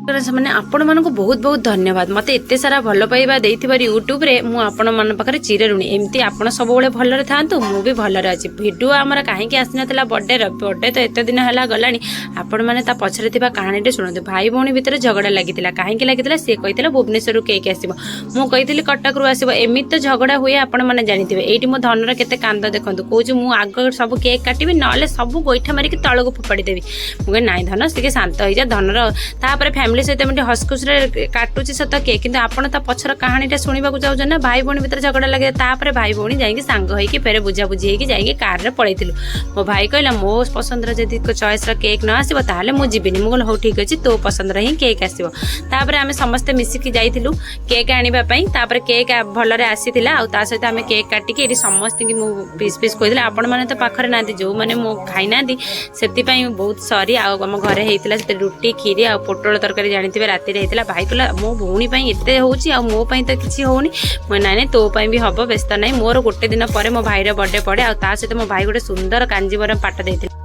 ମାନେ ଆପଣମାନଙ୍କୁ ବହୁତ ବହୁତ ଧନ୍ୟବାଦ। ମୋତେ ଏତେ ସାରା ଭଲ ପାଇବା ଦେଇଥିବାରୁ ୟୁଟ୍ୟୁବରେ ମୁଁ ଆପଣମାନଙ୍କ ପାଖରେ ଚିରଋଣୀ। ଏମିତି ଆପଣ ସବୁବେଳେ ଭଲରେ ଥାଆନ୍ତୁ, ମୁଁ ବି ଭଲରେ ଅଛି। ଭିଡ଼ିଓ ଆମର କାହିଁକି ଆସିନଥିଲା ବର୍ଥଡେ ତ ଏତେ ଦିନ ହେଲା ଗଲାଣି। ଆପଣମାନେ ତା ପଛରେ ଥିବା କାହାଣୀଟି ଶୁଣନ୍ତୁ। ଭାଇ ଭଉଣୀ ଭିତରେ ଝଗଡ଼ା ଲାଗିଥିଲା। କାହିଁକି ଲାଗିଥିଲା? ସେ କହିଥିଲା ଭୁବନେଶ୍ୱରରୁ କେକ୍ ଆସିବ, ମୁଁ କହିଥିଲି କଟକରୁ ଆସିବ। ଏମିତି ତ ଝଗଡ଼ା ହୁଏ, ଆପଣମାନେ ଜାଣିଥିବେ। ଏଇଠି ମୋ ଧନର କେତେ କାନ୍ଦ ଦେଖନ୍ତୁ। କହୁଛି ମୁଁ ଆଗ ସବୁ କେକ୍ କାଟିବି, ନହେଲେ ସବୁ ଗୋଇଠା ମାରିକି ତଳକୁ ଫୋପାଡ଼ି ଦେବି। ମୁଁ କହିଲି ନାଇଁ ଧନ, ଟିକେ ଶାନ୍ତ ହେଇଯା। ଧନର ତାପରେ ଫ୍ୟାମିଲି ସହିତ ଏମିତି ହସଖୁସିରେ କାଟୁଛି ସତ କେକ୍, କିନ୍ତୁ ଆପଣ ତା ପଛର କାହାଣୀଟା ଶୁଣିବାକୁ ଚାହୁଁଛନ୍ତି ନା। ଭାଇ ଭଉଣୀ ଭିତରେ ଝଗଡ଼ା ଲାଗେ, ତାପରେ ଭାଇ ଭଉଣୀ ଯାଇକି ସାଙ୍ଗ ହେଇକି ଫେରେ ବୁଝାବୁଝି ହେଇକି ଯାଇକି କାରରେ ପଳେଇଥିଲୁ। ମୋ ଭାଇ କହିଲା ମୋ ପସନ୍ଦର ଯଦି ଚଏସ୍ର କେକ୍ ନ ଆସିବ ତାହେଲେ ମୁଁ ଯିବିନି। ମୁଁ କହିଲି ହଉ ଠିକ୍ ଅଛି, ତୋ ପସନ୍ଦର ହିଁ କେକ୍ ଆସିବ। ତାପରେ ଆମେ ସମସ୍ତେ ମିଶିକି ଯାଇଥିଲୁ କେକ୍ ଆଣିବା ପାଇଁ। ତାପରେ କେକ୍ ଭଲରେ ଆସିଥିଲା। ଆଉ ତା ସହିତ ଆମେ କେକ୍ କାଟିକି ଏଠି ସମସ୍ତଙ୍କୁ ମୁଁ ପିସ୍ କହିଥିଲି। ଆପଣମାନେ ତ ପାଖରେ ନାହାନ୍ତି, ଯେଉଁମାନେ ମୁଁ ଖାଇନାହାନ୍ତି ସେଥିପାଇଁ ବହୁତ ସରି। ଆଉ ଆମ ଘରେ ହେଇଥିଲା ସେଥିରେ ରୁଟି, କ୍ଷୀରି ଆଉ ପୋଟଳ ତରକାରୀ, ଜାଣିଥିବେ ରାତିରେ ହେଇଥିଲା। ଭାଇ କହିଲା ମୋ ଭଉଣୀ ପାଇଁ ଏତେ ହେଉଛି ଆଉ ମୋ ପାଇଁ ତ କିଛି ହେଉନି। ମୁଁ ନାଇଁ ନାଇଁ, ତୋ ପାଇଁ ବି ହେବ, ବ୍ୟସ୍ତ ନାହିଁ। ମୋର ଗୋଟେ ଦିନ ପରେ ମୋ ଭାଇର ବର୍ଥଡେ ପଡ଼େ। ଆଉ ତା ସହିତ ମୋ ଭାଇ ଗୋଟେ ସୁନ୍ଦର କାଞ୍ଜିବରମ ପାଟ ଦେଇଥିଲା।